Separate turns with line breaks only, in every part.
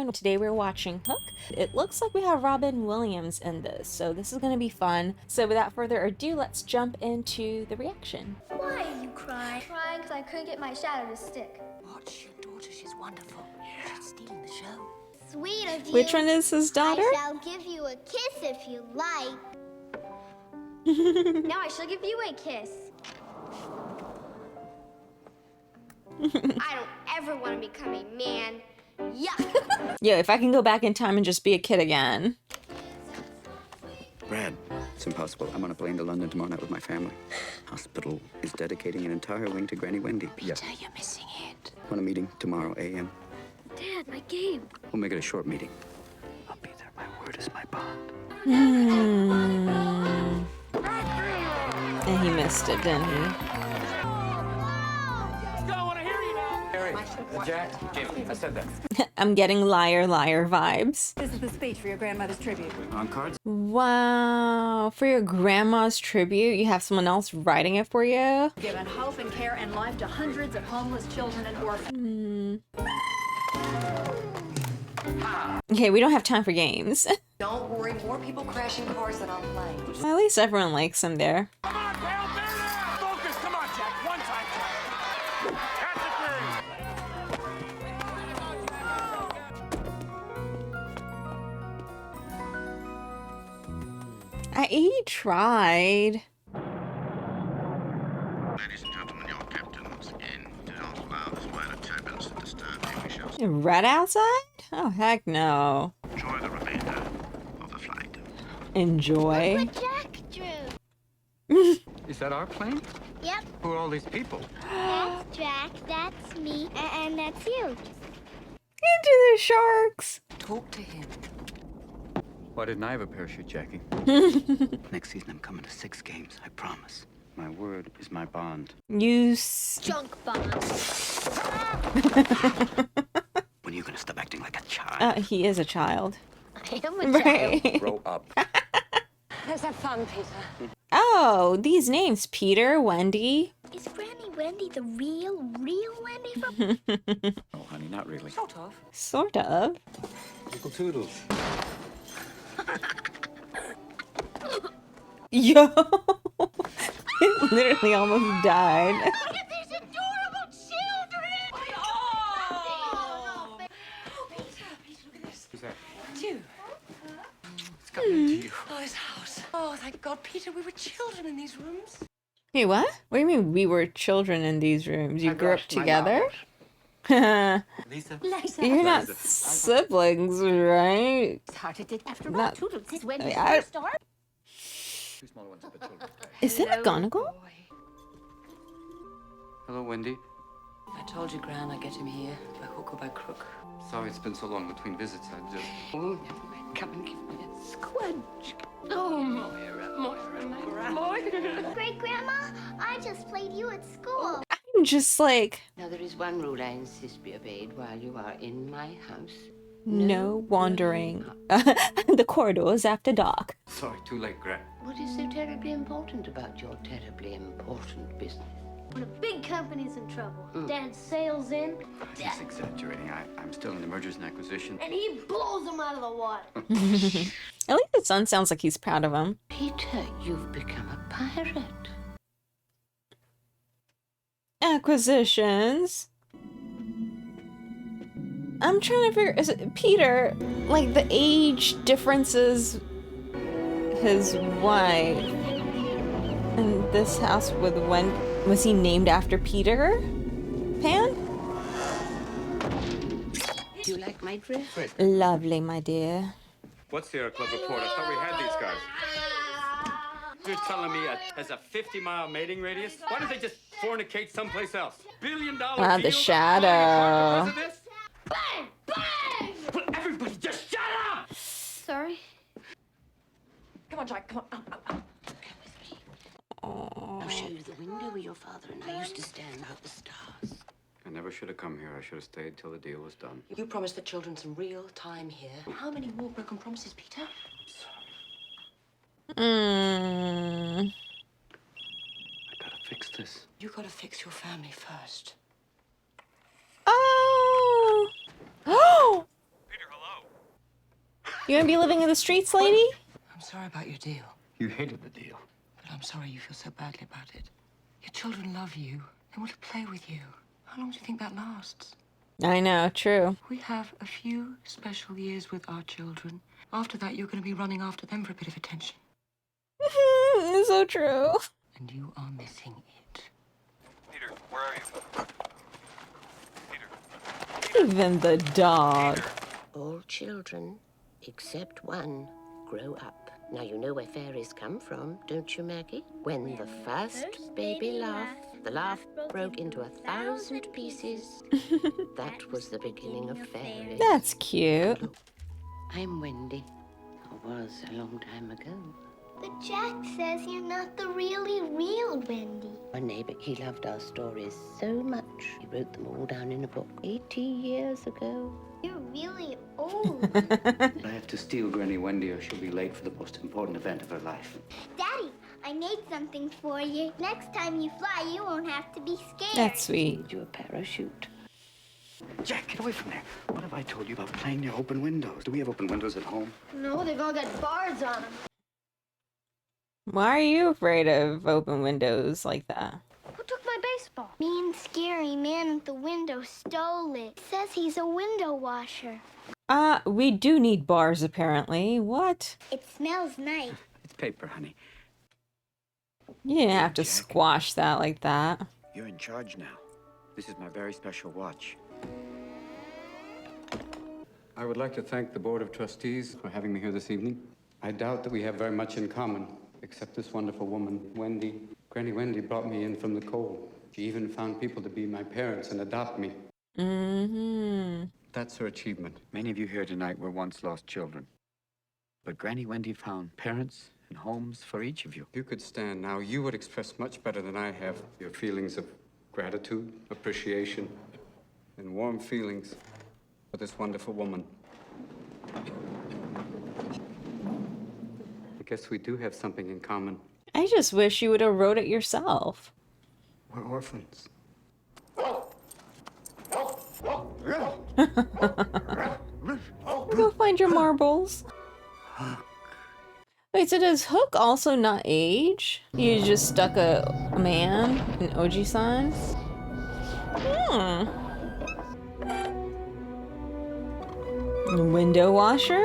Dustin. Today we're watching Hook. It looks like we have Robin Williams in this, so this is going to be fun. So without further ado, let's jump into the reaction.
Why are you crying? Crying because I couldn't get my shadow to stick.
Watch your daughter, she's wonderful. She's stealing the show.
Sweet of you.
Which one is his daughter?
I shall give you a kiss if you like. Now I shall give you a kiss. I don't ever want to become a man. Yuck.
Yo, if I can go back in time and just be a kid again.
Brad, it's impossible. I'm on a plane to London tomorrow night with my family. Hospital is dedicating an entire wing to Granny Wendy.
Peter, you're missing it.
Want a meeting tomorrow, a.m.?
Dad, my game.
We'll make it a short meeting. I'll be there. My word is my bond.
And he missed it, didn't he?
Jack, Jim, I said that.
I'm getting liar, liar vibes.
This is the speech for your grandmother's tribute.
On cards?
Wow. For your grandma's tribute, you have someone else writing it for you?
Given hope and care and life to hundreds of homeless children and orphans.
Okay, we don't have time for games.
Don't worry, more people crashing cars than on planes.
At least everyone likes him there.
Come on, Dale, there now! Focus, come on, Jack, one time, Jack. That's
He tried.
Ladies and gentlemen, your captain once again did not allow this minor turbulence to disturb you. We shall
Red outside? Oh, heck no.
enjoy the remainder of the flight.
Enjoy.
What Jack drew.
Is that our plane?
Yep.
Who are all these people?
That's Jack, that's me, and that's you.
Into the sharks.
Talk to him.
Why didn't I have a parachute, Jackie? Next season, I'm coming to 6 games. I promise. My word is my bond.
Junk bomb.
When are you going to stop acting like a child?
He is a child.
I am a child.
Right.
Grow up.
Let's have fun, Peter.
Oh, these names. Peter, Wendy.
Is Granny Wendy the real Wendy from...
Oh, honey, not really.
Sort of.
Sort of.
Uncle Toodles.
Yo. It literally almost died.
Look at these adorable children! Oh,
Peter, look at this.
Who's that?
It's you.
It's coming to you.
Oh, his house. Oh, thank God, Peter, we were children in these rooms.
Hey, what? What do you mean we were children in these rooms? You
I
grew up
brushed my
together?
mouth.
You're
Lisa.
not siblings, right?
Started it after all.
Not-
Toodles is Wendy's
I-
first star.
Two smaller ones for the children.
Is it McGonagall?
Hello, Wendy.
I told you, Gran, I'd get him here, by hook or by crook.
Sorry it's been so long between visits. I just...
Oh, never mind. Come and give me a squanch. Oh, Moira, Moira.
Great Grandma, I just played you at school.
I'm just like,
Now, there is one rule I insist be obeyed while you are in my house.
no wandering the corridors after dark.
Sorry, too late, Grant.
What is so terribly important about your terribly important business?
When a big company's in trouble, Dad sails in
He's exaggerating. I'm still in the mergers and acquisition.
and he blows them out of the water.
At least the son sounds like he's proud of him.
Peter, you've become a pirate.
Acquisitions. I'm trying to figure, is it Peter, like the age differences his wife in this house with was he named after Peter Pan?
Do you like my dress?
Lovely, my dear.
What's the Air Club report? I thought we had these guys. You're telling me has a 50-mile mating radius? Why don't they just fornicate someplace else? Billion-dollar
Ah, the
deal?
shadow.
Because of this?
Bang! Bang!
Well, everybody just shut up!
Sorry.
Come on, Jack, come on.
Come with me. I'll show you the window where your father and I used to stand out the stars.
I never should have come here. I should have stayed till the deal was done.
You promised the children some real time here. How many more broken promises, Peter?
I gotta fix this.
You gotta fix your family first.
Oh! Oh!
Peter, hello?
You gonna be living in the streets, lady?
I'm sorry about your deal,
You hated the deal.
but I'm sorry you feel so badly about it. Your children love you. They want to play with you. How long do you think that lasts?
I know, true.
We have a few special years with our children. After that, you're going to be running after them for a bit of attention.
It's so true.
And you are missing it.
Peter, where are you?
Even the dog.
All children, except one, grow up. Now you know where fairies come from, don't you, Maggie? When the first baby laughed, the laugh broke into 1,000 pieces. That was the beginning of fairies.
That's cute.
I'm Wendy. Or was a long time ago.
But Jack says you're not the really real Wendy.
Our neighbor, he loved our stories so much. He wrote them all down in a book 80 years ago.
You're really old.
I have to steal Granny Wendy or she'll be late for the most important event of her life.
Daddy, I made something for you. Next time you fly, you won't have to be scared.
That's sweet.
Need you a parachute.
Jack, get away from there. What have I told you about playing near open windows? Do we have open windows at home?
No, they've all got bars on them.
Why are you afraid of open windows like that?
Who took my baseball? Mean, scary man at the window stole it. Says he's a window washer.
We do need bars apparently. What?
It smells nice.
It's paper, honey.
You didn't have to
Jack.
squash that like that.
You're in charge now. This is my very special watch.
I would like to thank the Board of Trustees for having me here this evening. I doubt that we have very much in common, except this wonderful woman, Wendy. Granny Wendy brought me in from the cold. She even found people to be my parents and adopt me.
Mm-hmm.
That's her achievement.
Many of you here tonight were once lost children. But Granny Wendy found parents and homes for each of you.
If you could stand now, you would express much better than I have your feelings of gratitude, appreciation, and warm feelings for this wonderful woman. I guess we do have something in common.
I just wish you would have wrote it yourself.
We're orphans.
Go find your marbles. Wait, so does Hook also not age? You just stuck a man in Oji-san? Window washer?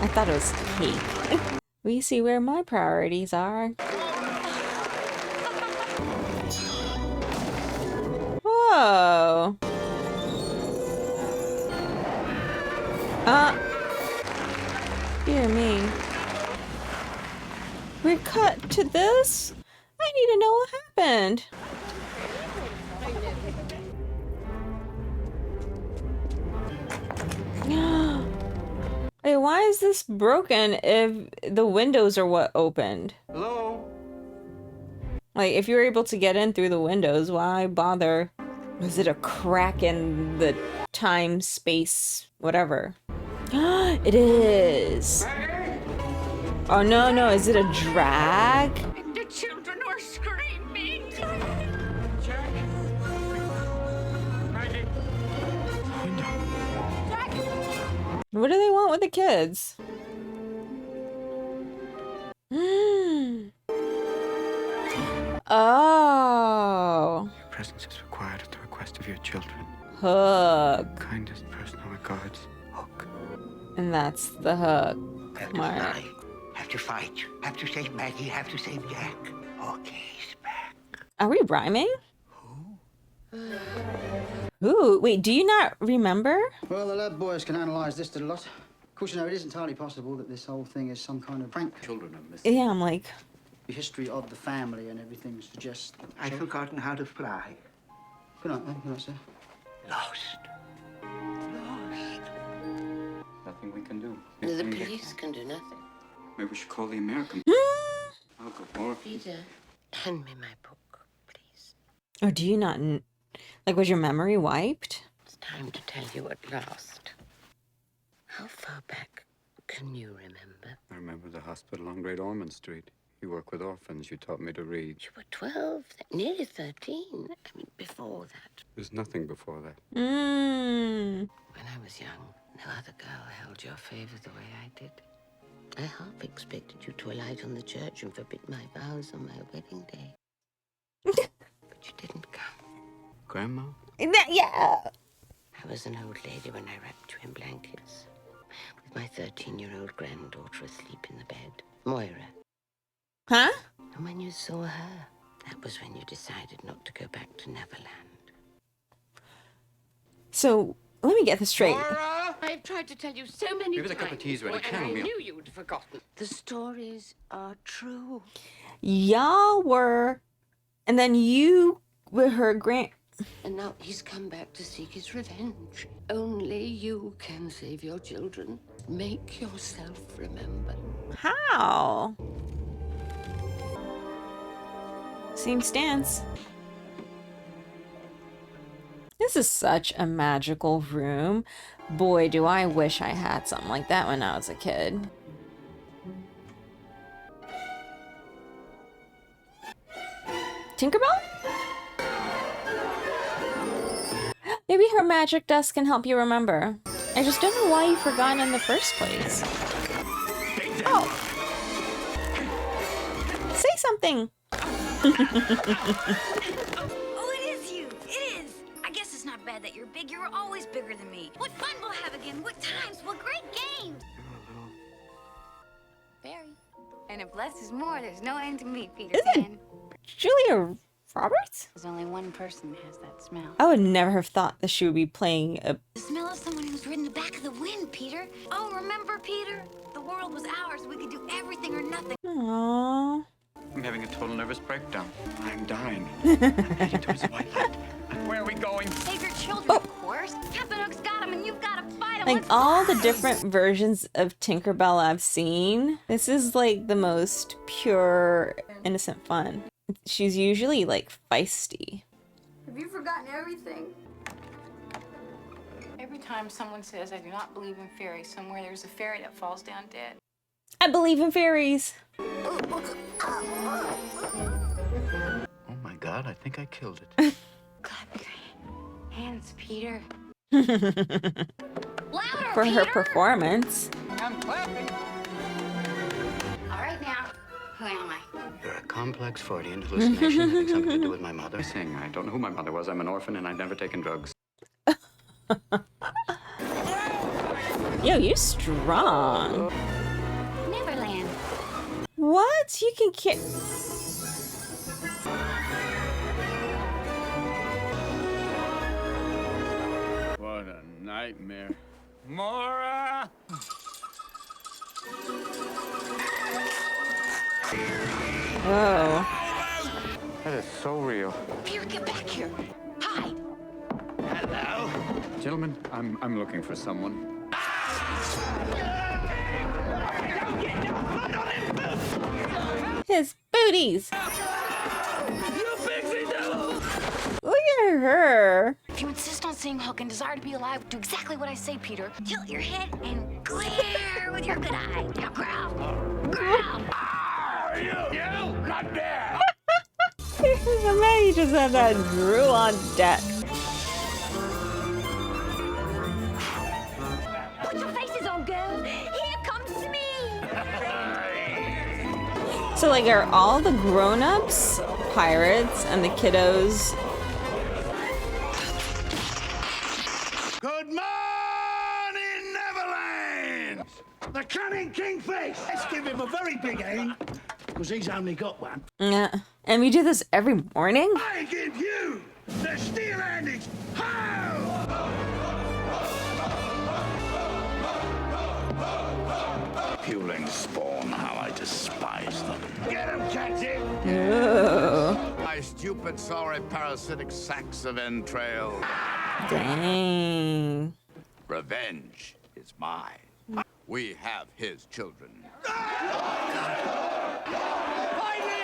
I thought it was cake. We see where my priorities are. Whoa. Dear me. We're cut to this? I need to know what happened. Wait, why is this broken if the windows are what opened?
Hello?
Like, if you're able to get in through the windows, why bother? Was it a crack in the time, space, whatever? It is! Oh, no, no, is it a drag?
The children are screaming.
Jack? Maggie?
What do they want with the kids? Oh.
Your presence is required at the request of your children.
Hook.
Kindest personal regards, Hook.
And that's the hook.
Have to
Mark.
fly. Have to fight. Have to save Maggie. Have to save Jack. Okay, he's back.
Are we rhyming? Ooh, wait, do you not remember?
Well, the lab boys can analyse this a lot. Of course, you know, it is entirely possible that this whole thing is some kind of prank.
Children are missing.
Yeah, I'm like,
The history of the family and everything suggests...
I've forgotten how to fly.
Good night, then. Good night, sir.
Lost. Lost.
Nothing we can do.
The police can do nothing.
Maybe we should call the American. I'll go for it.
Peter, hand me my book, please.
or do you not, like, was your memory wiped?
It's time to tell you at last. How far back can you remember?
I remember the hospital on Great Ormond Street. You work with orphans. You taught me to read.
You were 12, nearly 13. I mean, before that.
There's nothing before that.
When I was young, no other girl held your favor the way I did. I half expected you to alight on the church and forbid my vows on my wedding day. But you didn't come.
Grandma?
Yeah.
I was an old lady when I wrapped you in blankets, with my 13-year-old granddaughter asleep in the bed, Moira.
Huh?
And when you saw her, that was when you decided not to go back to Neverland.
So, let me get this straight.
Laura! I've tried to tell you so many
Give us a
times.
cup of tea's ready.
And I
Chamomile.
knew you'd forgotten.
The stories are true.
Y'all were, and then you were her
And now he's come back to seek his revenge. Only you can save your children. Make yourself remember.
How? Same stance. This is such a magical room. Boy, do I wish I had something like that when I was a kid. Tinkerbell? Maybe her magic dust can help you remember. I just don't know why you forgot in the first place. Oh. Say something.
Oh, it is you. It is. I guess it's not bad that you're big. You're always bigger than me. What fun we'll have again. What times. What great games. Very. And if less is more, there's no end to me, Peter Pan.
Julia Roberts?
There's only one person who has that smell.
I would never have thought that she would be playing a...
The smell of someone who's ridden the back of the wind, Peter. Oh, remember, Peter? The world was ours. We could do everything or nothing.
Aww.
I'm having a total nervous breakdown. I'm dying. I'm heading towards the white light. Where are we going?
Save your children, of course. Captain Hook's got them, and you've got to fight them.
Like, all the different versions of Tinkerbell I've seen, this is like the most pure, innocent fun. She's usually like feisty.
Have you forgotten everything? Every time someone says, I do not believe in fairies, somewhere there's a fairy that falls down dead.
I believe in fairies.
Oh my God, I think I killed it.
Clap your hands, Peter.
Louder,
For her
Peter!
performance.
I'm clapping.
All right, now, who am I?
You're a complex Freudian hallucination having something to do with my mother. I'm saying I don't know who my mother was. I'm an orphan and I'd never taken drugs.
Yo, you're strong.
Neverland.
What? You can kick.
What a nightmare. Mora!
Whoa.
That is so real.
Peter, get back here. Hide.
Hello?
Gentlemen, I'm looking for someone.
His booties.
You pixie devil!
Look at her.
If you insist on seeing Hook and desire to be alive, do exactly what I say, Peter. Tilt your head and glare with your good eye. Now growl. Growl.
You! Not there!
The man, he just had that drool on deck.
Put your faces on, girls. Here comes me.
So, like, are all the grown-ups pirates and the kiddos?
Good morning, Neverland!
The cunning kingfish! Let's give him a very big aim, because he's only got one.
Yeah. And we do this every morning?
I give you the steel-handed
Puling spawn, how I despise them.
Get him, Captain!
Ooh.
My stupid, sorry, parasitic sacks of entrails.
Dang.
Revenge is mine. We have his children.
Finally,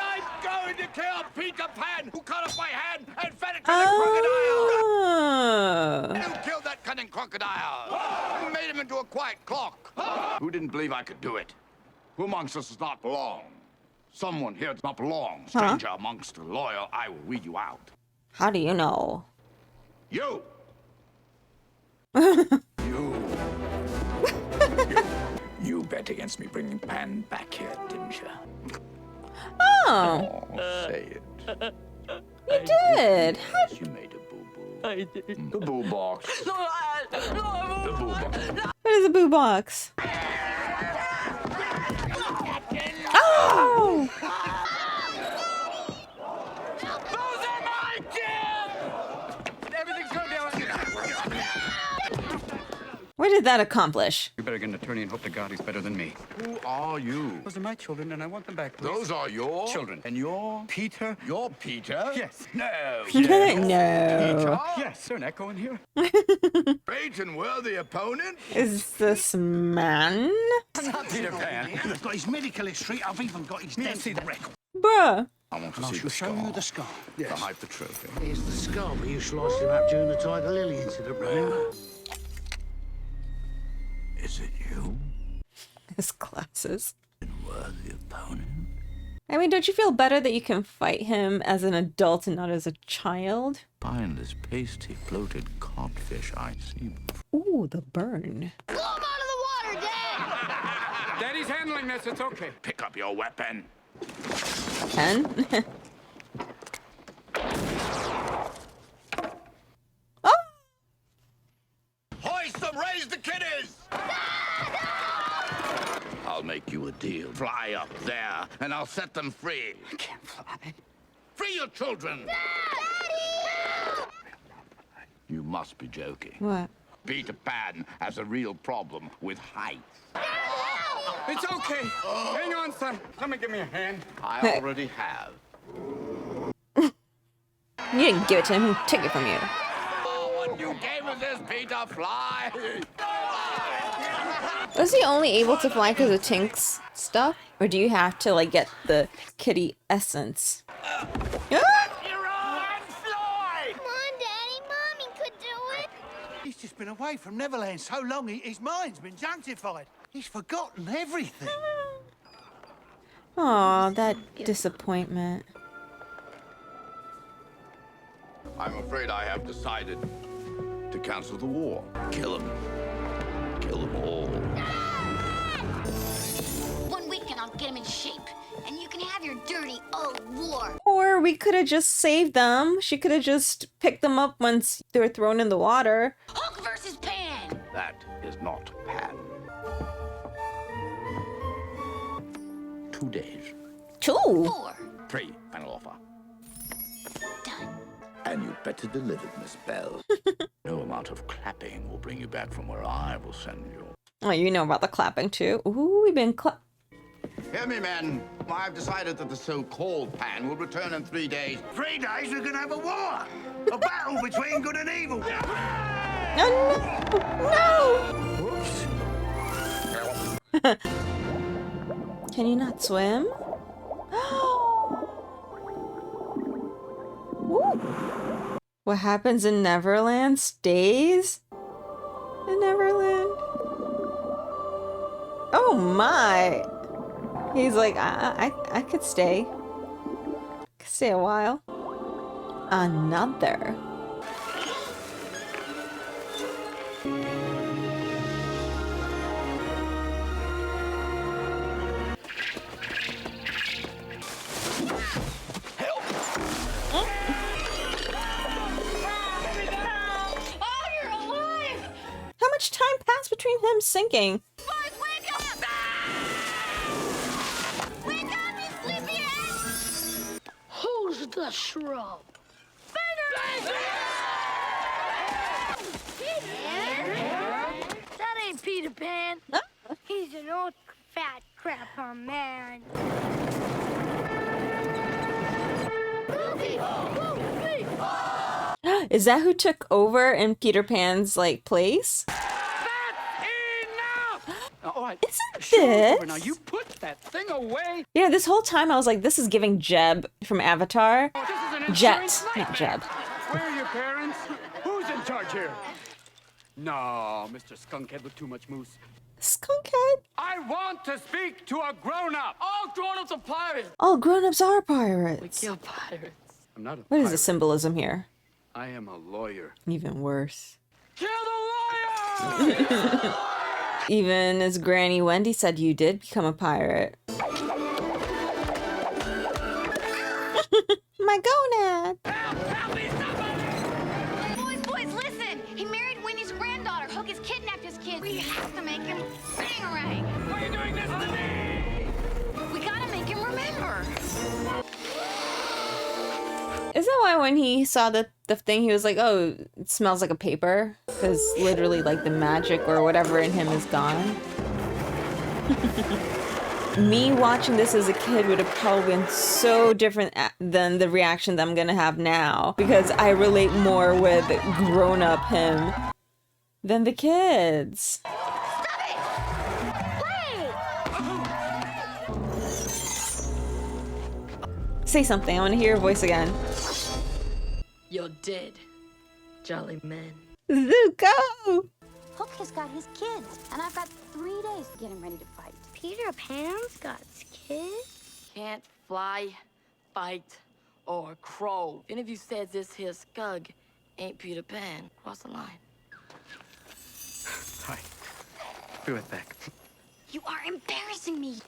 I'm going to kill Peter Pan, who cut off my hand and fed it to
Oh.
the crocodile! Who killed that cunning crocodile? Who made him into a quiet clock? Who didn't believe I could do it? Who amongst us does not belong?
Someone here does not belong. Stranger amongst the loyal, I will weed you out.
How do you know?
You! You bet against me bringing Pan back here, didn't you?
Oh,
Say it.
you did.
You made a boo-boo. I did. The boo box. The boo box.
What is a boo box? Oh!
Those are my kids! Everything's going down.
What did that accomplish?
You better get an attorney and hope to God he's better than me.
Who are you?
Those are my children, and I want them back, please.
Those are your
Children.
And you're
Peter?
You're Peter?
Yes.
No.
No.
Yes, is there an echo in here?
Great and worthy opponent?
Is this man?
Not Peter Pan.
I've got his medical history. I've even got his dental record.
Bruh.
I want to
And I
see
shall
the
show
scar.
you the scar.
The hypertrophy.
Here's the scar where you sliced him up during the Tiger Lily incident, remember?
Is it you?
His glasses.
Worthy opponent?
I mean, don't you feel better that you can fight him as an adult and not as a child?
Spineless, pasty, floated codfish I see.
Ooh, the burn.
Blow him out of the water, Dad!
Daddy's handling this. It's okay.
Pick up your weapon.
Pen? Oh!
Hoist them, raise the kiddies! I'll make you a deal. Fly up there, and I'll set them free.
I can't fly.
Free your children! You must be joking.
What?
Peter Pan has a real problem with height.
It's okay. Hang on, son. Let me give me a hand.
I already have.
You didn't give it to him. He took it from you.
Oh, what new game is this, Peter? Fly!
Was he only able to fly because of Tink's stuff? Or do you have to, like, get the kitty essence? Ah!
You're on! Fly!
Come on, Daddy. Mommy could do it.
He's just been away from Neverland so long, his mind's been junctified. He's forgotten everything.
Aw, that disappointment.
I'm afraid I have decided to cancel the war. Kill them. Kill them all.
1 week and I'll get him in shape. And you can have your dirty old war.
Or we could have just saved them. She could have just picked them up once they were thrown in the water.
Hulk versus Pan.
That is not Pan. 2 days.
2?
4.
3. Final offer.
Done.
And you better deliver, Miss Bell. No amount of clapping will bring you back from where I will send you.
Oh, you know about the clapping too. Ooh, we've been
Hear me, men. I've decided that the so-called Pan will return in 3 days.
3 days, we're gonna have a war. A battle between good and evil.
No! No! Can you not swim? Ooh. What happens in Neverland stays in Neverland? Oh my! He's like, I could stay. Could stay a while. Another. How much time passed between him sinking?
Boys, wake up! Wake up, you sleepyhead!
Who's the shrub?
That ain't Peter Pan. He's an old fat crapper man.
Is that who took over in Peter Pan's like place?
All right.
Isn't
Sure,
this?
now you put that thing away.
Yeah, this whole time I was like, this is giving Jeb from Avatar.
This is an
Jet,
insurance
not
nightmare.
Jeb.
Where are your parents? Who's in charge here? No, Mr. Skunkhead with too much moose.
Skunkhead.
I want to speak to a grown-up.
All grown-ups are pirates.
All grown-ups are pirates.
We kill pirates.
I'm not a
What is
pirate.
the symbolism here?
I am a lawyer.
Even worse.
Kill the lawyer!
Even as Granny Wendy said, you did become a pirate. My gonad.
Boys, listen! He married Winnie's granddaughter. Hook has kidnapped his kid. We have to make him bangarang.
Why are you doing this to me?
We gotta make him remember.
Is that why when he saw the thing, he was like, oh, it smells like a paper? Because literally, like, the magic or whatever in him is gone. Me watching this as a kid would have probably been so different than the reaction that I'm gonna have now. Because I relate more with grown-up him than the kids.
Stop it! Wait!
Say something. I want to hear your voice again.
You're dead, jolly man.
Zuko!
Hook has got his kids, and I've got 3 days to get him ready to fight. Peter Pan's got kids?
Can't fly, fight, or crow. If any of you says this here scug ain't Peter Pan, cross the line.
Hi. Be right back.
You are embarrassing me.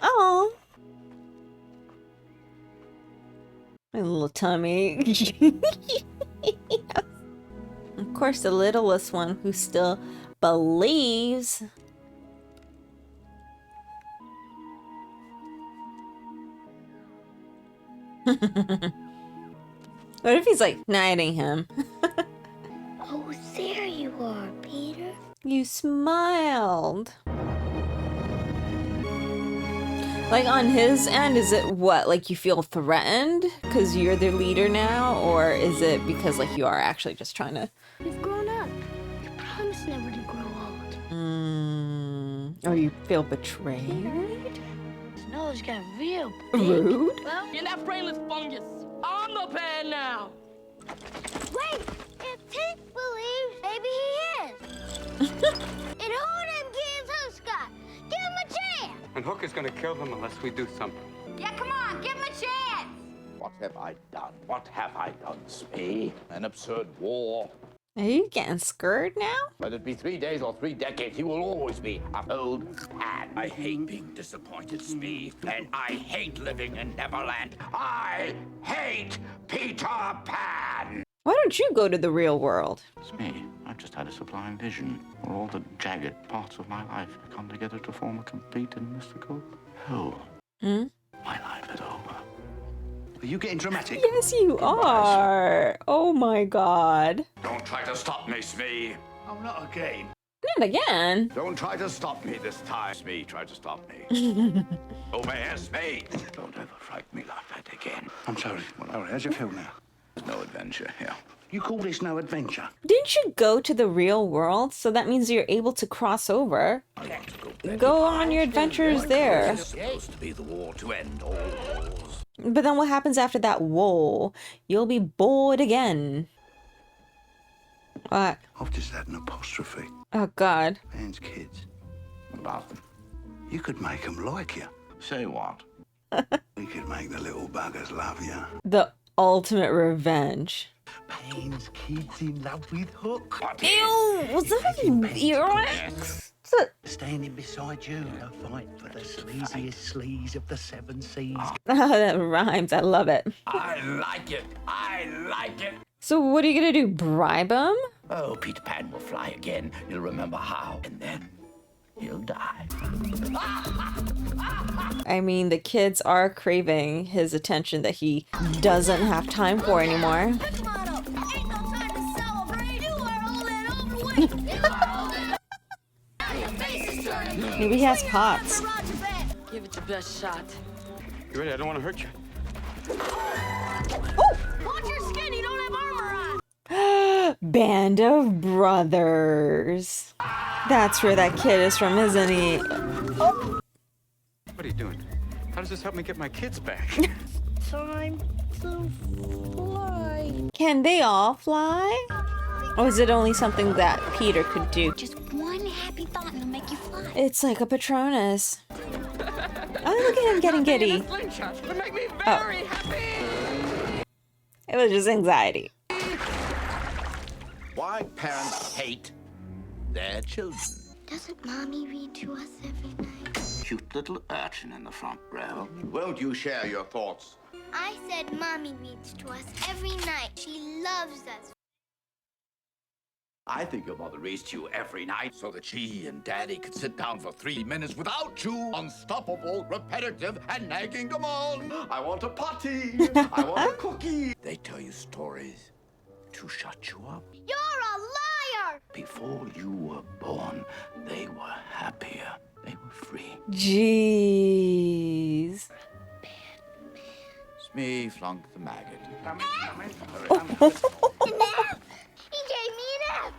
Oh, my little tummy. Of course, the littlest one who still believes. What if he's like knighting him?
Oh, there you are, Peter.
You smiled. Like on his end, is it what? Like you feel threatened because you're the leader now? Or is it because like you are actually just trying to...
We've grown up. You promised never to grow old.
Or you feel betrayed?
His nose got real
Rude?
Well,
You're that brainless fungus. I'm the pan now.
wait! If Tink believes, maybe he is. And who them kids who, Scott? Give him a chance!
And Hook is gonna kill them unless we do something.
Yeah, come on, give him a chance.
What have I done? What have I done, Smee? An absurd war.
Are you getting scared now?
Whether it be 3 days or 3 decades, he will always be an old man. I hate being disappointed, Smee, and I hate living in Neverland. I hate Peter Pan!
Why don't you go to the real world?
Smee, I've just had a sublime vision where all the jagged parts of my life come together to form a complete and mystical whole.
Hmm?
My life is over.
Are you getting dramatic?
Yes, you are. Oh my god.
Don't try to stop me, Smee. Oh, not again.
Not again.
Don't try to stop me this time. Smee, try to stop me. Over here, Smee. Don't ever frighten me like that again.
I'm sorry. Well, how's you feel now?
There's no adventure here.
You call this no adventure?
Didn't you go to the real world? So that means you're able to cross over.
I want to go back.
Go on your adventures there.
It's supposed to be the war to end all wars.
But then what happens after that woe? You'll be bored again. What?
I've just had an apostrophe.
Oh god.
Man's kids.
What about them?
You could make them like you.
Say what?
You could make the little buggers love you.
The ultimate revenge.
Pan's kids in love with Hook.
Ew! Was that earwax?
Standing beside you to fight for the sleaziest sleaze of the 7 seas.
That rhymes. I love it.
I like it. I like it.
So what are you gonna do? Bribe him?
Oh, Peter Pan will fly again. He'll remember how, and then he'll die.
I mean, the kids are craving his attention that he doesn't have time for anymore. Maybe he has pots.
Give it your best shot.
You ready? I don't want to hurt you.
Watch your skin, you don't have armor on!
Band of Brothers. That's where that kid is from, isn't he? Oh.
What are you doing? How does this help me get my kids back?
Time to fly.
Can they all fly? Or is it only something that Peter could do?
Just one happy thought and it'll make you fly.
It's like a Patronus. Oh, look at him getting giddy. Oh. It was just anxiety.
Why parents hate their children.
Doesn't Mommy read to us every night?
Cute little urchin in the front row. Won't you share your thoughts?
I said Mommy reads to us every night. She loves us.
I think your mother reads to you every night so that she and Daddy could sit down for 3 minutes without you. Unstoppable, repetitive, and nagging them on. I want a potty. I want a cookie. They tell you stories to shut you up.
You're a liar!
Before you were born, they were happier. They were free.
Jeez.
Smee flunked the maggot.
He gave me an F!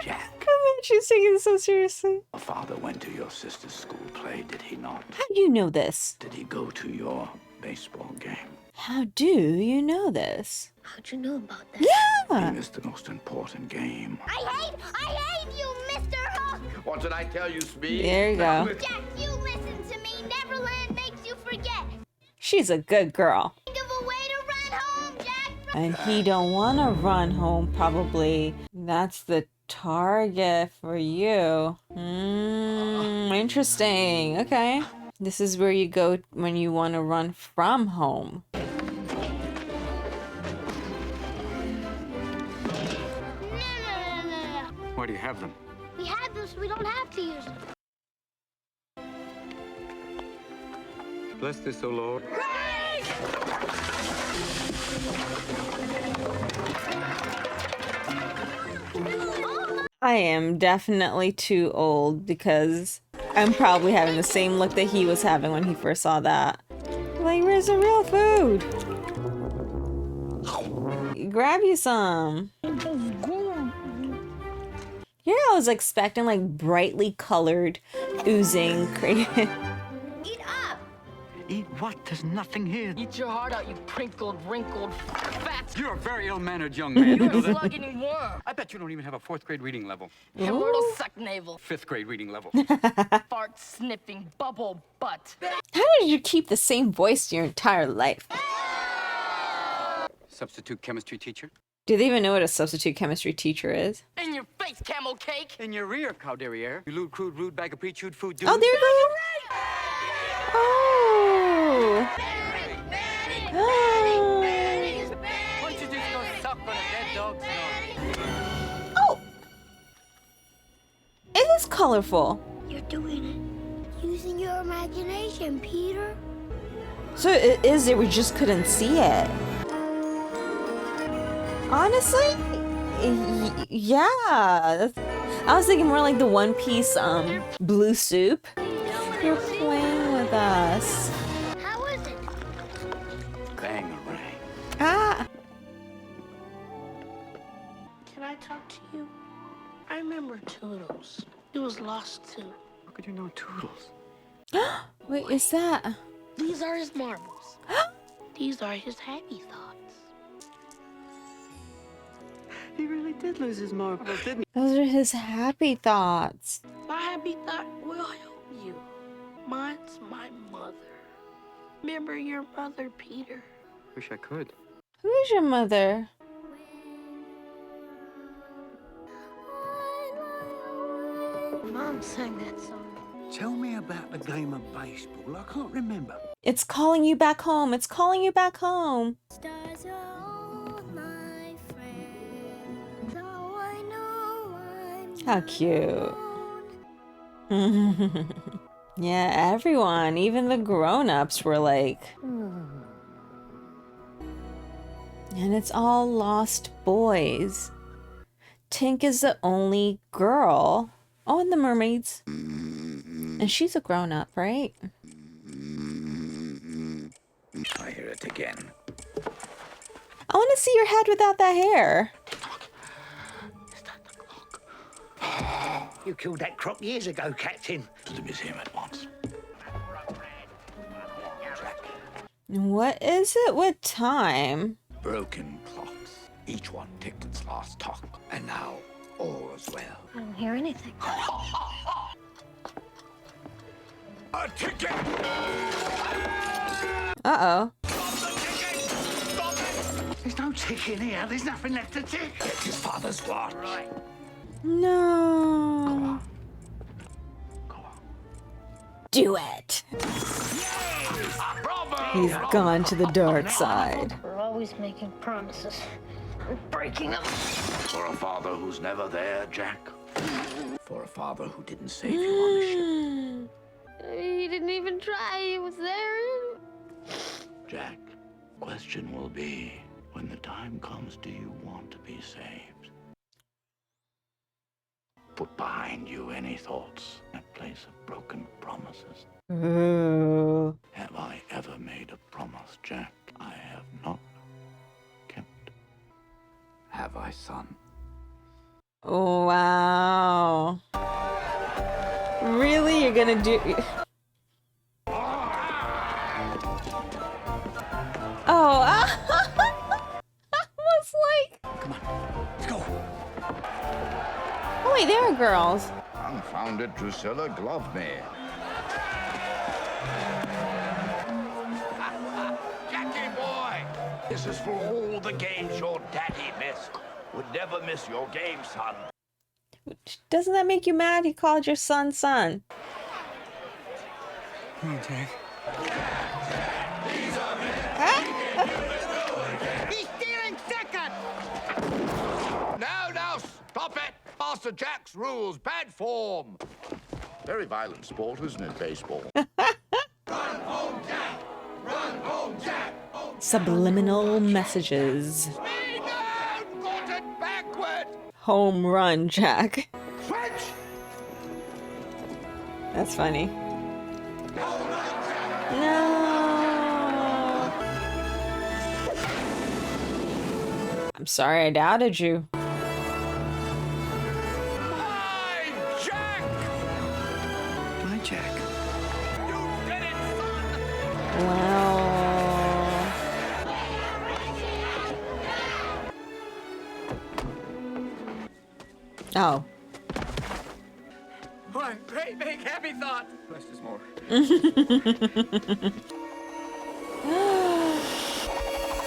Jack.
Come on, she's taking this so seriously.
Your father went to your sister's school play, did he not?
How do you know this?
Did he go to your baseball game?
How do you know this?
How'd you know about that?
Yeah!
He missed the most important game.
I hate you, Mr. Hook!
What did I tell you, Smee?
There you go.
Jack, you listen to me. Neverland makes you forget.
She's a good girl.
Think of a way to run home, Jack.
And he don't want to run home, probably. That's the target for you. Interesting. Okay. This is where you go when you want to run from home.
No.
Why do you have them?
We have them so we don't have to use them.
Bless this, O Lord.
I am definitely too old because I'm probably having the same look that he was having when he first saw that. Like, where's the real food? Grab you some. Yeah, I was expecting like brightly colored, oozing, crazy.
Eat up!
Eat what? There's nothing here.
Eat your heart out, you crinkled, wrinkled, fat.
You're a very ill-mannered young man. You know that?
Slugging worm.
I bet you don't even have a 4th grade reading level.
Immortal suck navel.
5th grade reading level.
Fart sniffing bubble butt.
How did you keep the same voice your entire life?
Substitute chemistry teacher.
Do they even know what a substitute chemistry teacher is?
In your face, camel cake.
In your rear, cow derriere. You lewd, crude, rude bag of pre-chewed food, dude.
Oh, there you go. Oh. Oh.
Why don't you just go suck on a dead dog's nose?
Oh. It is colorful.
You're doing it. Using your imagination, Peter.
So it is that we just couldn't see it. Honestly, yeah. I was thinking more like the One Piece blue soup. You're playing with us.
How was it?
Bang-a-rang.
Ah.
Can I talk to you? I remember Toodles. He was lost too.
How could you know Toodles?
Wait, is that?
These are his marbles. These are his happy thoughts.
He really did lose his marbles, didn't he?
Those are his happy thoughts.
My happy thought will help you. Mine's my mother. Remember your mother, Peter?
Wish I could.
Who is your mother?
Mom sang that song.
Tell me about the game of baseball. I can't remember.
It's calling you back home. It's calling you back home.
Stars are all my friends. Now I know I'm
How cute. Yeah, everyone, even the grown-ups were like... And it's all lost boys. Tink is the only girl. Oh, and the mermaids. And she's a grown-up, right?
I hear it again.
I want to see your head without that hair.
You killed that croc years ago, Captain.
To the museum at once.
What is it with time?
Broken clocks. Each one ticked its last talk, and now all is well.
I don't hear anything.
A ticket!
Uh-oh.
There's no tick in here. There's nothing left to tick.
It's his father's watch. Right.
No. Do it. He's gone to the dark side.
We're always making promises and breaking them.
For a father who's never there, Jack. For a father who didn't save you on the ship.
He didn't even try. He was there.
Jack, question will be, when the time comes, do you want to be saved? Put behind you any thoughts, that place of broken promises.
Ooh.
Have I ever made a promise, Jack? I have not kept. Have I, son?
Wow. Really? You're gonna do... Oh, I was like...
Come on, let's go.
Oh wait, there are girls.
Confounded Drusilla gloved me. Jackie boy! This is for all the games your daddy missed. Would never miss your game, son.
Doesn't that make you mad? He called your son son.
Come on, Jack.
He's stealing second!
Now, stop it! Master Jack's rules, bad form. Very violent sport, isn't it, baseball? Run home, Jack! Run home, Jack!
Subliminal messages.
Speed down! Got it backward!
Home run, Jack.
Switch!
That's funny. No. I'm sorry I doubted you.
Hi, Jack!
My Jack.
You did it, son!
Wow. Oh.
One great big happy thought. Less is more.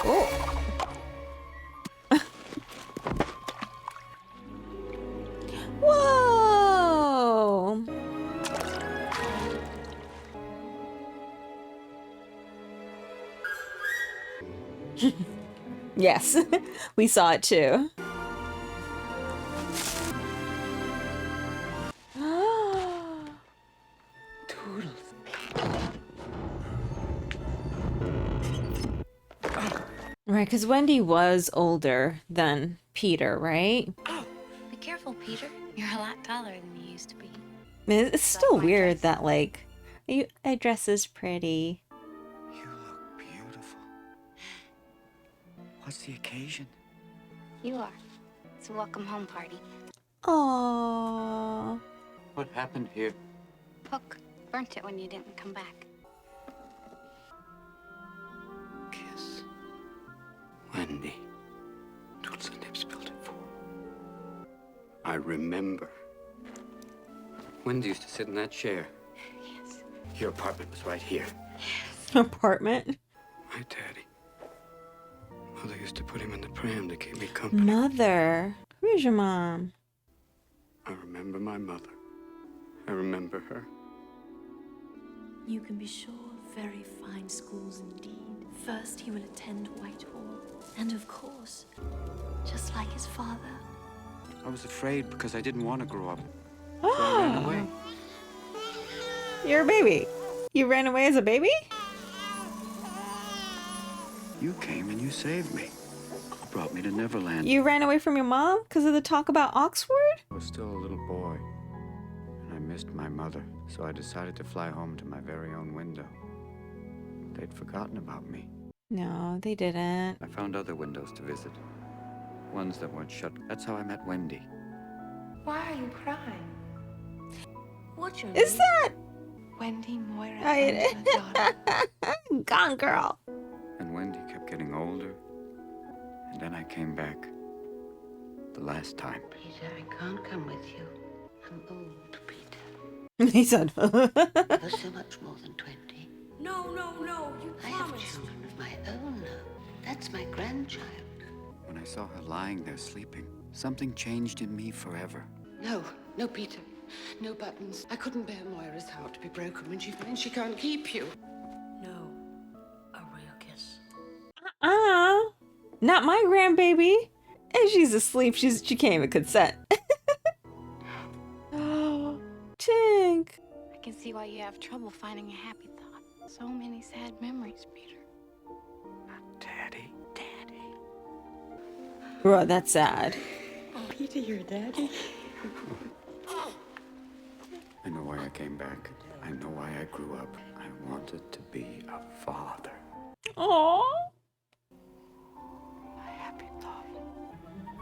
Oh. Whoa. Yes, we saw it too. Right, because Wendy was older than Peter, right?
Be careful, Peter. You're a lot taller than you used to be.
It's still weird that, like, I dress as pretty.
You look beautiful. What's the occasion?
You are. It's a welcome home party.
Aww.
What happened here?
Hook burnt it when you didn't come back.
Kiss. Wendy. Tools and lips built it for. I remember. Wendy used to sit in that chair.
Yes.
Your apartment was right here.
Apartment?
My daddy. Mother used to put him in the pram to keep me company.
Mother? Who's your mom?
I remember my mother. I remember her.
You can be sure of very fine schools indeed. First, he will attend Whitehall, and of course, just like his father.
I was afraid because I didn't want to grow up. So I ran away.
You're a baby. You ran away as a baby?
You came and you saved me. You brought me to Neverland.
You ran away from your mom because of the talk about Oxford?
I was still a little boy, and I missed my mother, so I decided to fly home to my very own window. They'd forgotten about me.
No, they didn't.
I found other windows to visit, ones that weren't shut. That's how I met Wendy.
Why are you crying? What's your
Is
name?
that?
Wendy Moira
I
Angela Donna.
Gone girl.
And Wendy kept getting older And then I came back. The last time.
Peter, I can't come with you. I'm old, Peter.
He said.
You're so much more than 20.
No, you
I have children of my own now. That's my grandchild.
When I saw her lying there sleeping, something changed in me forever.
No, Peter. No buttons. I couldn't bear Moira's heart to be broken when she finds she can't keep you.
No, a real kiss.
Not my grandbaby. And she's asleep. She can't even consent. Oh, Tink.
I can see why you have trouble finding a happy thought. So many sad memories, Peter.
Daddy.
Bro, that's sad.
Peter, your daddy.
I know why I came back. I know why I grew up. I wanted to be a father.
Aww.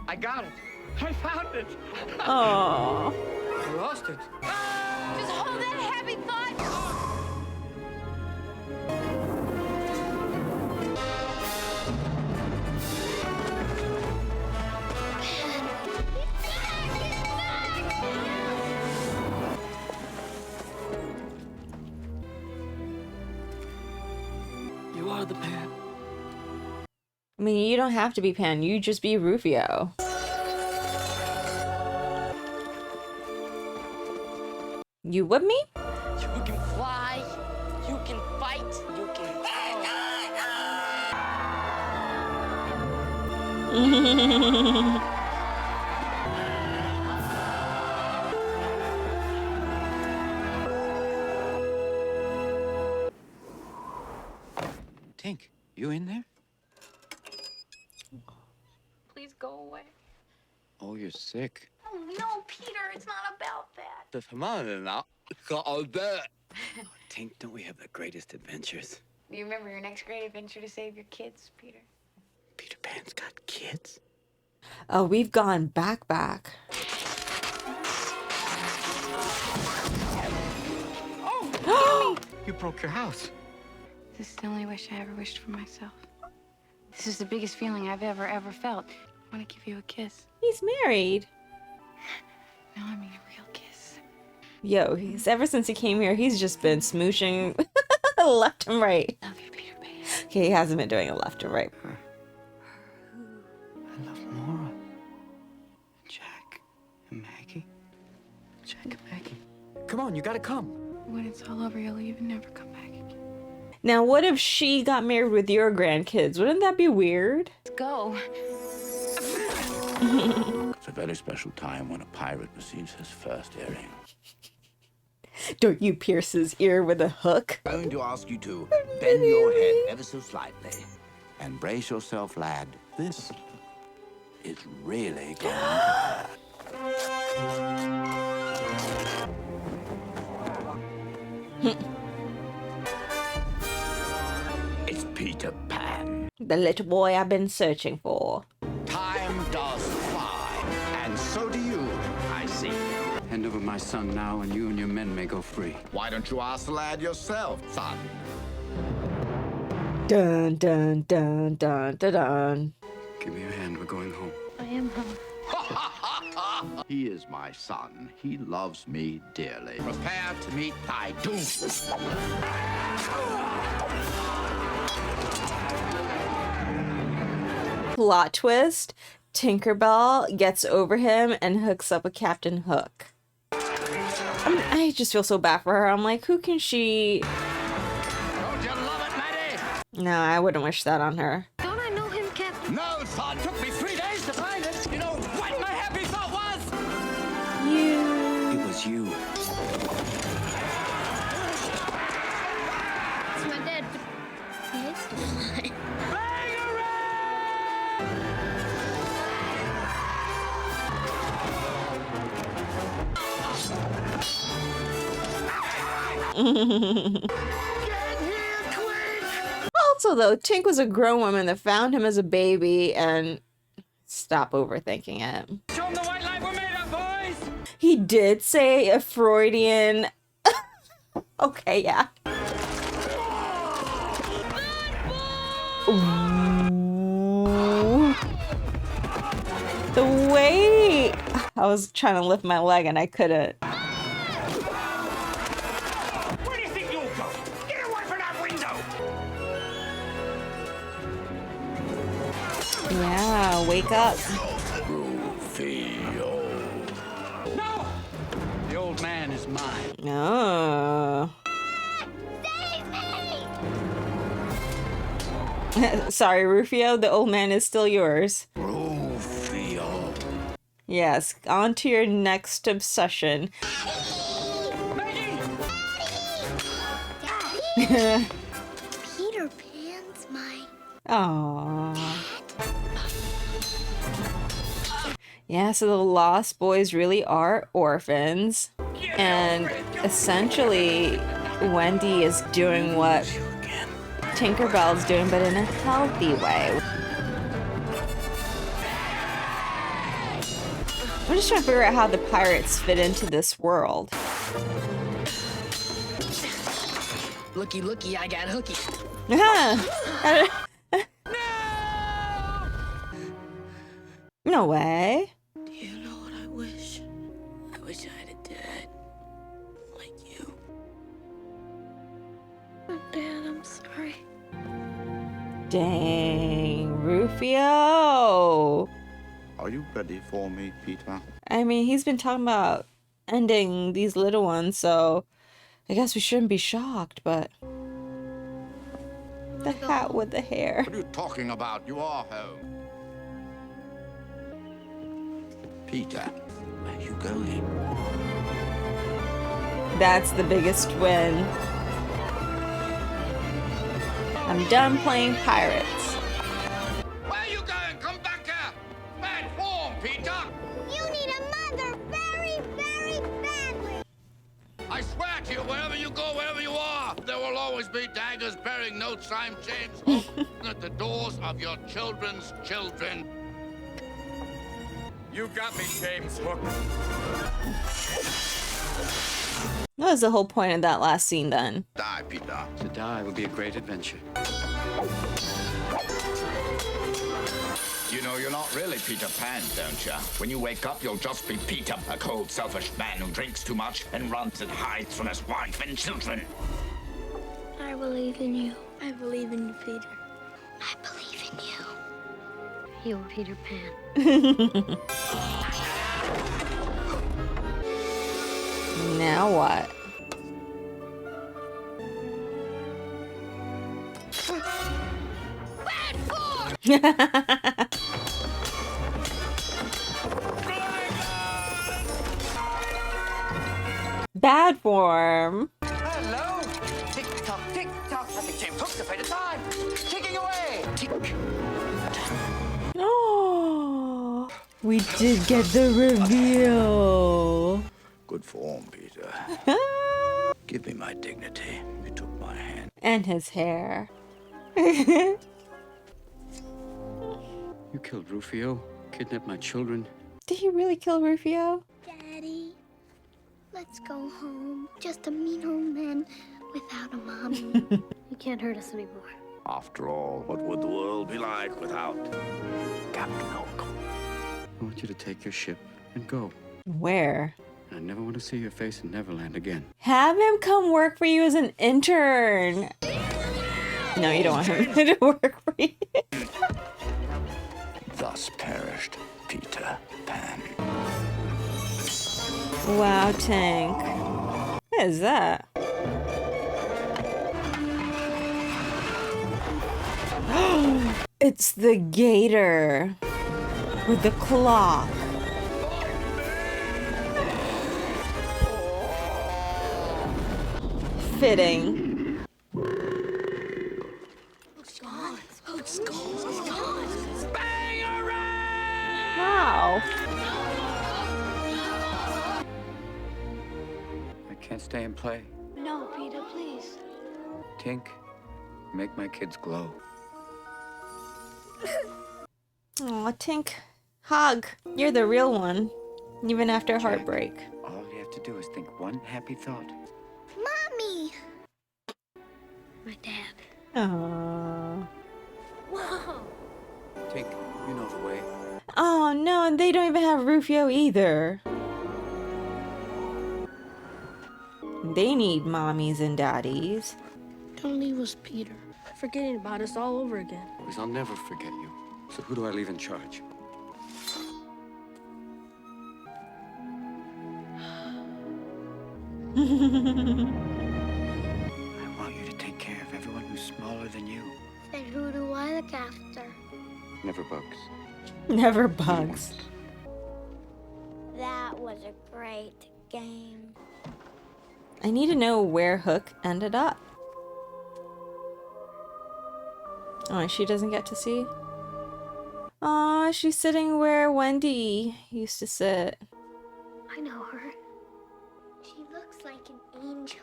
I got it. I found it.
Aww.
I lost it.
Just hold that happy thought.
You are the Pan.
I mean, you don't have to be Pan. You just be Rufio. You with me?
You can fly, you can fight, you can...
Tink, you in there?
Please go away.
Oh, you're sick.
Oh, no, Peter, it's not about that.
Tink, don't we have the greatest adventures?
Do you remember your next great adventure to save your kids, Peter?
Peter Pan's got kids?
Oh, we've gone back.
Oh! You broke your house.
This is the only wish I ever wished for myself. This is the biggest feeling I've ever felt. I want to give you a kiss.
He's married.
No, I mean a real kiss.
Yo, ever since he came here, he's just been smooching left and right.
Love you, Peter Pan.
Okay, he hasn't been doing it left and right.
I love Laura. Jack and Maggie. Jack and Maggie. Come on, you gotta come.
When it's all over, you'll leave and never come back again.
Now, what if she got married with your grandkids? Wouldn't that be weird?
Let's go.
It's a very special time when a pirate receives his first earring.
Don't you pierce his ear with a hook?
I'm going to ask you to bend your head ever so slightly. And brace yourself, lad. This is really going to hurt. It's Peter Pan.
The little boy I've been searching for.
Time does fly, and so do you, I see.
Hand over my son now, and you and your men may go free.
Why don't you ask the lad yourself, son?
Dun dun dun dun dun dun.
Give me your hand. We're going home.
I am home.
He is my son. He loves me dearly. Prepare to meet thy doom.
Plot twist. Tinkerbell gets over him and hooks up with Captain Hook. I just feel so bad for her. I'm like, who can she...
Don't you love it, Maddie?
No, I wouldn't wish that on her.
Don't I know him, Captain?
No, son. It took me 3 days to find it. You know what my happy thought was?
You...
It was you.
It's my dad, but he hates to fly.
Also, though, Tink was a grown woman that found him as a baby, and stop overthinking it.
Show him the white light we're made of, boys!
He did say a Freudian... Okay, yeah. Ooh. Right? I was trying to lift my leg and I couldn't.
Where do you think you'll go? Get away from that window!
Yeah, wake up.
No! The old man is mine.
No. Sorry, Rufio, the old man is still yours.
Rufio.
Yes, on to your next obsession.
Peter Pan's my...
Aww. Yeah, so the Lost Boys really are orphans. And essentially, Wendy is doing what Tinkerbell's doing, but in a healthy way. I'm just trying to figure out how the pirates fit into this world.
Looky, looky, I got hooky.
No way.
Do you know what I wish? I wish I had a dad like you. Oh, Dad, I'm sorry.
Dang, Rufio.
Are you ready for me, Peter?
I mean, he's been talking about ending these little ones, so I guess we shouldn't be shocked, but... The hat with the hair.
What are you talking about? You are home. Peter, where are you going?
That's the biggest win. I'm done playing pirates.
Where are you going? Come back here! Bad form, Peter!
You need a mother very, very badly.
I swear to you, wherever you go, wherever you are, there will always be daggers bearing notes. I'm James Hoffman at the doors of your children's children. You got me, James Hook.
That was the whole point of that last scene then.
Die, Peter.
To die would be a great adventure.
You know you're not really Peter Pan, don't you? When you wake up, you'll just be Peter, a cold, selfish man who drinks too much and runs and hides from his wife and children.
I believe in you.
I believe in you, Peter.
I believe in you. You're Peter Pan.
Now what?
Bad form!
Bad form.
Hello! Tick-tock, tick-tock. I think James Hook's afraid of time. Ticking away. Tick.
Oh, we did get the reveal.
Good form, Peter. Give me my dignity. You took my hand.
And his hair.
You killed Rufio, kidnapped my children.
Did he really kill Rufio?
Daddy, let's go home. Just a mean old man without a mommy. You can't hurt us anymore.
After all, what would the world be like without Captain Hook?
I want you to take your ship and go.
Where?
I never want to see your face in Neverland again.
Have him come work for you as an intern. No, you don't want him to work for you.
Thus perished Peter Pan.
Wow, Tank. What is that? It's the gator with the clock. Fitting.
Hook's gone. Hook's gone. He's gone.
Wow.
I can't stay and play.
No, Peter, please.
Tink, make my kids glow.
Aw, Tink. Hug. You're the real one. Even after heartbreak.
All you have to do is think one happy thought.
Mommy! My dad.
Aww.
Whoa!
Tink, you know the way.
Oh no, and they don't even have Rufio either. They need mommies and daddies.
Don't leave us, Peter. Forgetting about us all over again.
Because I'll never forget you. So who do I leave in charge?
I want you to take care of everyone who's smaller than you.
Then who do I look after?
Never bugs.
Never bugs.
That was a great game.
I need to know where Hook ended up. Oh, she doesn't get to see? Aw, she's sitting where Wendy used to sit.
I know her. She looks like an angel.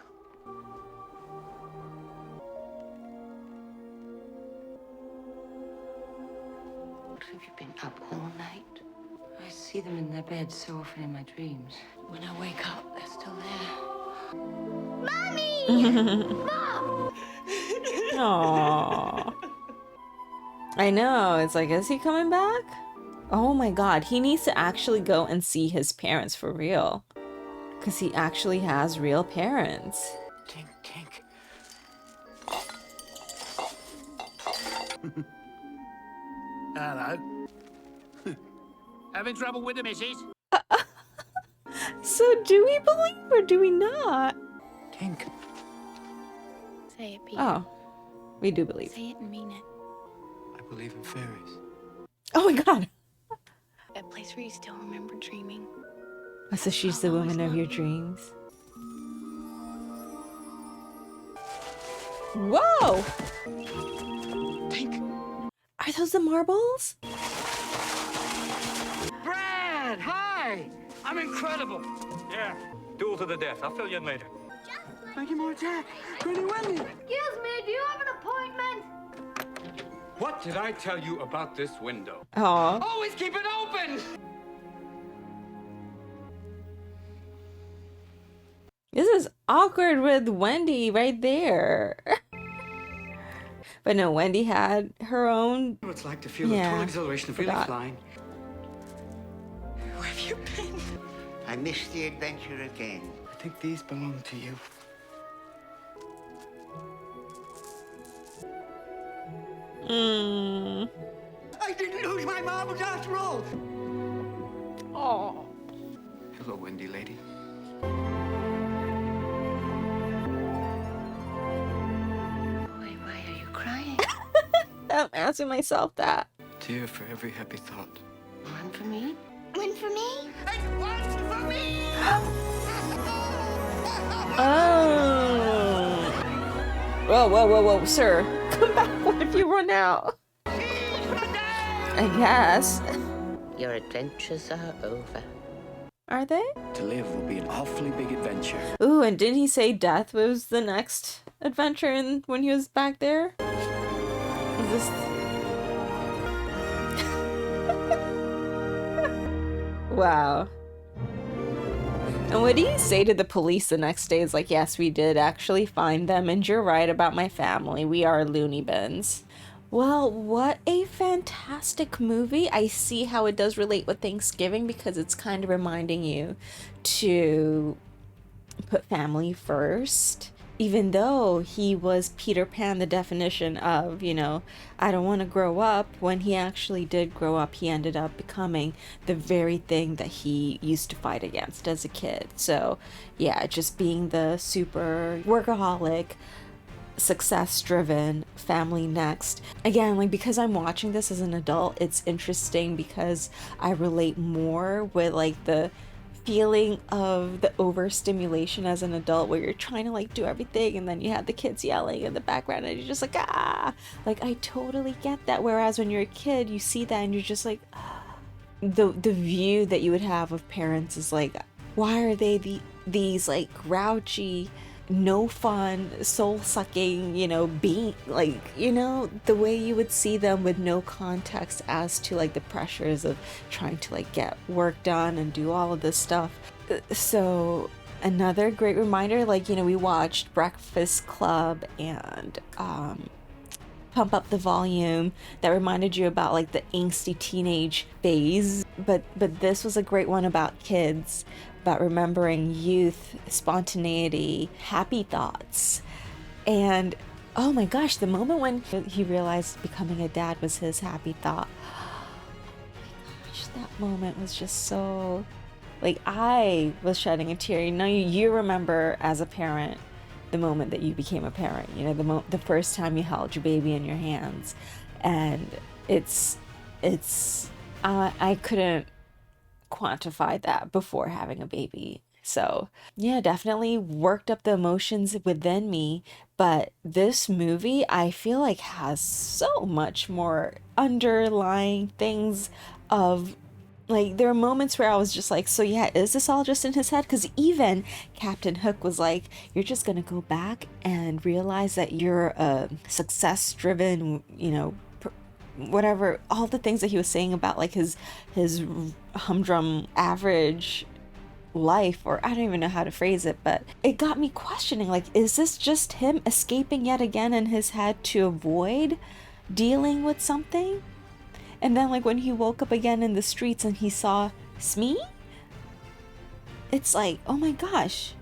Have you been up all night? I see them in their beds so often in my dreams. When I wake up, they're still there.
Mommy! Mom!
Aww. I know, it's like, is he coming back? Oh my god, he needs to actually go and see his parents for real. Because he actually has real parents.
Tink, tink.
Hello. Having trouble with the missus?
So do we believe or do we not?
Tink.
Say it, Peter.
Oh, we do believe.
Say it and mean it.
I believe in fairies.
Oh my god.
That place where you still remember dreaming.
So she's the woman of your dreams. Whoa!
Tink.
Are those the marbles?
Brad, hi! I'm incredible. Yeah, duel to the death. I'll fill you in later.
Thank you, more Jack. Granny Wendy.
Excuse me, do you have an appointment?
What did I tell you about this window?
Aw.
Always keep it open!
This is awkward with Wendy right there. But no, Wendy had her own.
What it's like to feel the total exhilaration of really
forgot.
flying.
Where have you been?
I missed the adventure again.
I think these belong to you.
I didn't lose my marbles after all.
Oh.
Hello, Wendy lady.
Why are you crying?
I'm asking myself that.
Tear for every happy thought.
One for me?
One for me?
And one for me!
Oh. Whoa, whoa, whoa, whoa, sir. Come back. What if you run out? I guess.
Your adventures are over.
Are they?
To live will be an awfully big adventure.
Ooh, and didn't he say death was the next adventure when he was back there? Is this... Wow. And what do you say to the police the next day? It's like, yes, we did actually find them, and you're right about my family. We are loony bins. Well, what a fantastic movie. I see how it does relate with Thanksgiving because it's kind of reminding you to put family first. Even though he was Peter Pan, the definition of, you know, I don't want to grow up. When he actually did grow up, he ended up becoming the very thing that he used to fight against as a kid. So, yeah, just being the super workaholic, success-driven, family next. Again, like, because I'm watching this as an adult, it's interesting because I relate more with, like, the feeling of the overstimulation as an adult where you're trying to, like, do everything and then you have the kids yelling in the background and you're just like, ah! Like, I totally get that. Whereas when you're a kid, you see that and you're just like, ah. The view that you would have of parents is like, why are they these, like, grouchy, no fun, soul sucking, you know, being like, you know, the way you would see them with no context as to, like, the pressures of trying to, like, get work done and do all of this stuff. So another great reminder, like, you know, we watched Breakfast Club and pump up the volume, that reminded you about like the angsty teenage phase. But this was a great one about kids, about remembering youth, spontaneity, happy thoughts. And oh my gosh, the moment when he realized becoming a dad was his happy thought. That moment was just so, like, I was shedding a tear. You know, you remember as a parent the moment that you became a parent, you know, the first time you held your baby in your hands. And I couldn't quantify that before having a baby. So yeah, definitely worked up the emotions within me. But this movie, I feel like, has so much more underlying things of, like, there are moments where I was just like, so yeah, is this all just in his head? Because even Captain Hook was like, you're just gonna go back and realize that you're a success-driven, you know, whatever, all the things that he was saying about like his humdrum average life, or I don't even know how to phrase it, but it got me questioning, like, is this just him escaping yet again in his head to avoid dealing with something? And then, like, when he woke up again in the streets and he saw Smee, it's like, oh my gosh,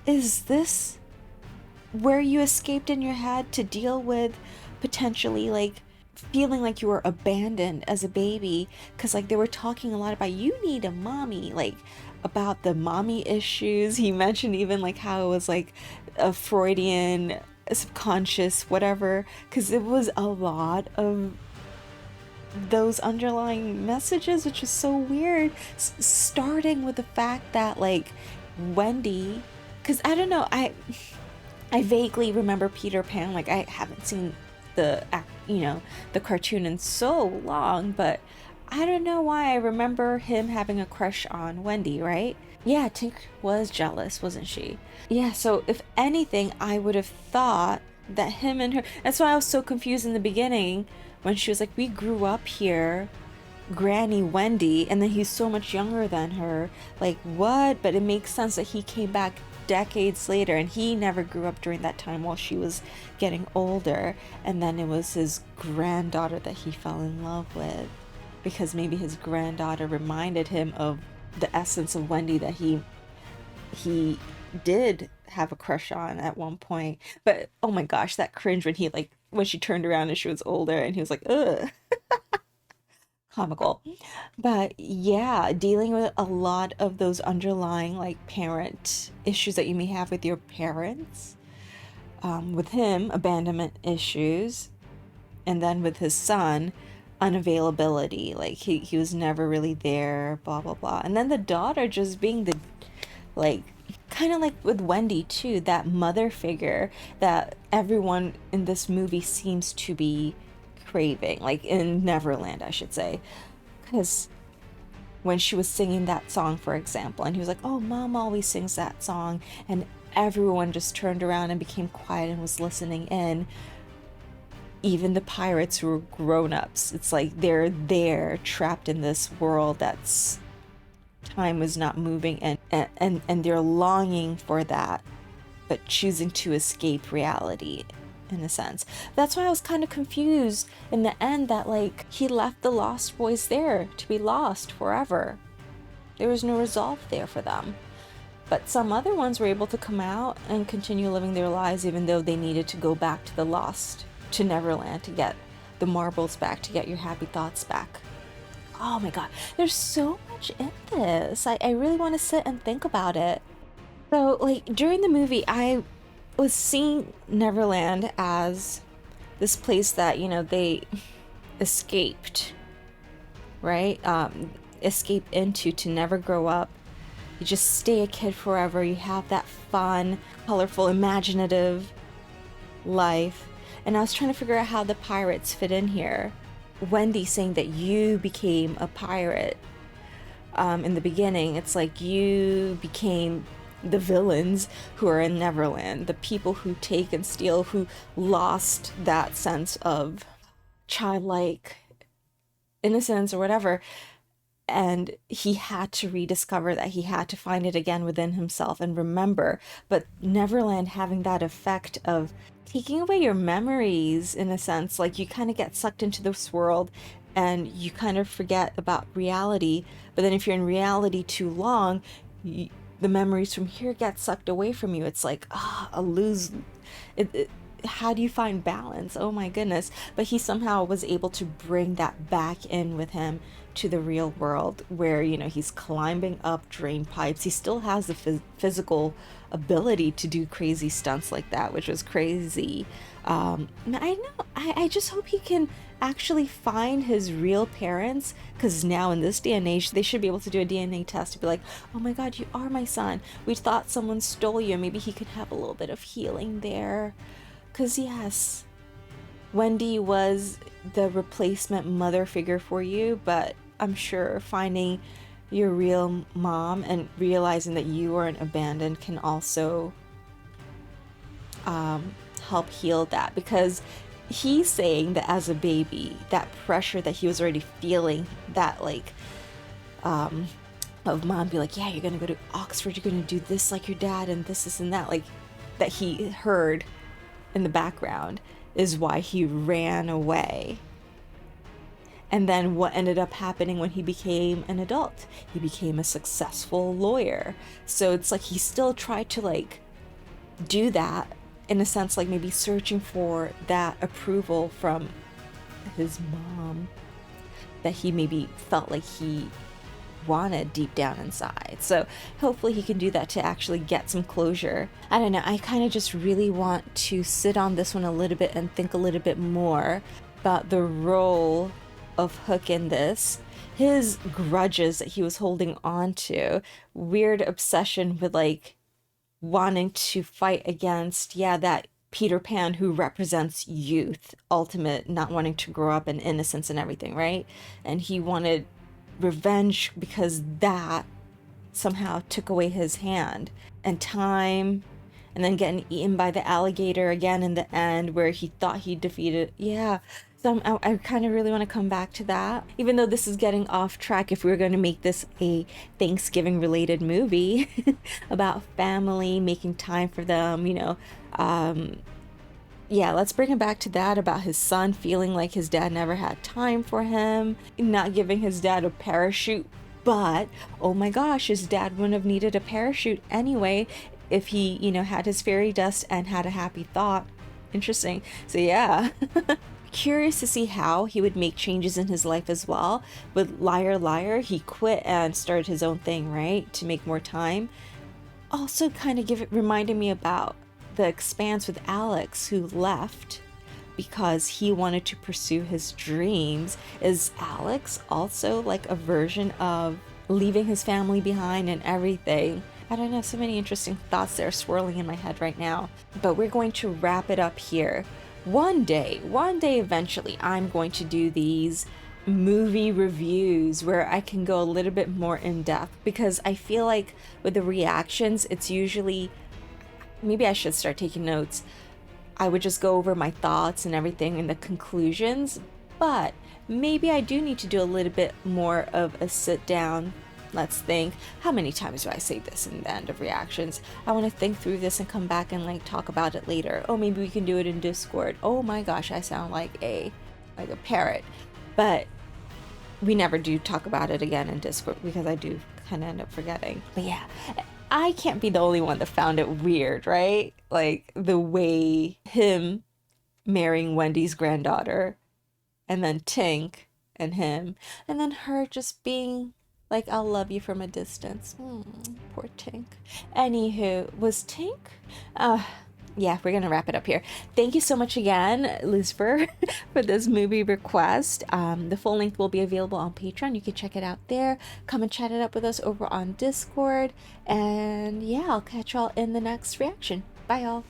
is this where you escaped in your head to deal with potentially, like, feeling like you were abandoned as a baby? Because, like, they were talking a lot about, you need a mommy, like, about the mommy issues. He mentioned even, like, how it was, like, a Freudian, subconscious, whatever, because it was a lot of those underlying messages, which is so weird. Starting with the fact that, like, Wendy, because I don't know, I vaguely remember Peter Pan, like, I haven't seen the cartoon in so long, but I don't know why I remember him having a crush on Wendy, right? Yeah, Tink was jealous, wasn't she? Yeah, so if anything, I would have thought that him and her, that's why I was so confused in the beginning when she was like, we grew up here, Granny Wendy, and then he's so much younger than her. Like, what? But it makes sense that he came back decades later and he never grew up during that time while she was getting older. And then it was his granddaughter that he fell in love with, because maybe his granddaughter reminded him of the essence of Wendy that he did have a crush on at one point. But oh my gosh, that cringe when she turned around and she was older and he was like, ugh. Comical. But yeah, dealing with a lot of those underlying, like, parent issues that you may have with your parents. With him, abandonment issues. And then with his son, unavailability. Like, he was never really there, blah, blah, blah. And then the daughter just being the, like, kind of like with Wendy too, that mother figure that everyone in this movie seems to be craving, like in Neverland, I should say. Because when she was singing that song, for example, and he was like, oh, mom always sings that song, and everyone just turned around and became quiet and was listening in. Even the pirates who were grown-ups, it's like they're there trapped in this world that's time was not moving, and they're longing for that, but choosing to escape reality in a sense. That's why I was kind of confused in the end that, like, he left the Lost Boys there to be lost forever. There was no resolve there for them. But some other ones were able to come out and continue living their lives even though they needed to go back to the Lost, to Neverland, to get the marbles back, to get your happy thoughts back. Oh my god, there's so much in this. I really want to sit and think about it. So, like, during the movie, I was seeing Neverland as this place that, you know, they escaped, right? Escape into to never grow up. You just stay a kid forever. You have that fun, colorful, imaginative life. And I was trying to figure out how the pirates fit in here. Wendy saying that you became a pirate in the beginning. It's like you became the villains who are in Neverland, the people who take and steal, who lost that sense of childlike innocence or whatever. and he had to rediscover that. He had to find it again within himself and remember. But Neverland having that effect of taking away your memories, in a sense, like you kind of get sucked into this world and you kind of forget about reality. But then if you're in reality too long, the memories from here get sucked away from you. It's like a lose. How do you find balance? Oh my goodness. But he somehow was able to bring that back in with him to the real world, where, you know, he's climbing up drain pipes. He still has the physical ability to do crazy stunts like that, which was crazy. I just hope he can actually find his real parents, because now in this day and age they should be able to do a DNA test to be like, oh my god, you are my son, we thought someone stole you. Maybe he could have a little bit of healing there. Because yes, Wendy was the replacement mother figure for you, but I'm sure finding your real mom and realizing that you weren't abandoned can also help heal that. Because he's saying that as a baby, that pressure that he was already feeling, that like of mom be like, yeah, you're gonna go to Oxford, you're gonna do this like your dad, and this and that, like that he heard in the background, is why he ran away. And then what ended up happening when he became an adult? He became a successful lawyer. So it's like he still tried to like do that, in a sense, like maybe searching for that approval from his mom that he maybe felt like he wanted deep down inside. So hopefully he can do that to actually get some closure. I don't know, I kind of just really want to sit on this one a little bit and think a little bit more about the role of Hook in this, his grudges that he was holding on to, weird obsession with like wanting to fight against, yeah, that Peter Pan who represents youth, ultimate not wanting to grow up in innocence and everything, right? And he wanted revenge because that somehow took away his hand, and time, and then getting eaten by the alligator again in the end where he thought he defeated, yeah. So I kind of really want to come back to that, even though this is getting off track. If we were going to make this a Thanksgiving related movie about family, making time for them, you know, yeah, let's bring it back to that, about his son feeling like his dad never had time for him, not giving his dad a parachute. But, oh my gosh, his dad wouldn't have needed a parachute anyway if he, you know, had his fairy dust and had a happy thought. Interesting. So yeah. Curious to see how he would make changes in his life as well. With Liar Liar, he quit and started his own thing, right? To make more time. Also kind of reminded me about The Expanse with Alex, who left because he wanted to pursue his dreams. Is Alex also like a version of leaving his family behind and everything? I don't know, so many interesting thoughts that are swirling in my head right now. But we're going to wrap it up here. One day eventually, I'm going to do these movie reviews where I can go a little bit more in depth, because I feel like with the reactions, it's usually, maybe I should start taking notes. I would just go over my thoughts and everything and the conclusions, but maybe I do need to do a little bit more of a sit down. Let's think, how many times do I say this in the end of reactions? I want to think through this and come back and like talk about it later. Oh, maybe we can do it in Discord. Oh my gosh, I sound like a parrot. But we never do talk about it again in Discord, because I do kind of end up forgetting. But yeah, I can't be the only one that found it weird, right? Like the way him marrying Wendy's granddaughter, and then Tink and him, and then her just being like, I'll love you from a distance. Poor Tink. Anywho, was Tink? Yeah, we're gonna wrap it up here. Thank you so much again, Lucifer, for this movie request. The full length will be available on Patreon. You can check it out there. Come and chat it up with us over on Discord. And yeah, I'll catch y'all in the next reaction. Bye, y'all.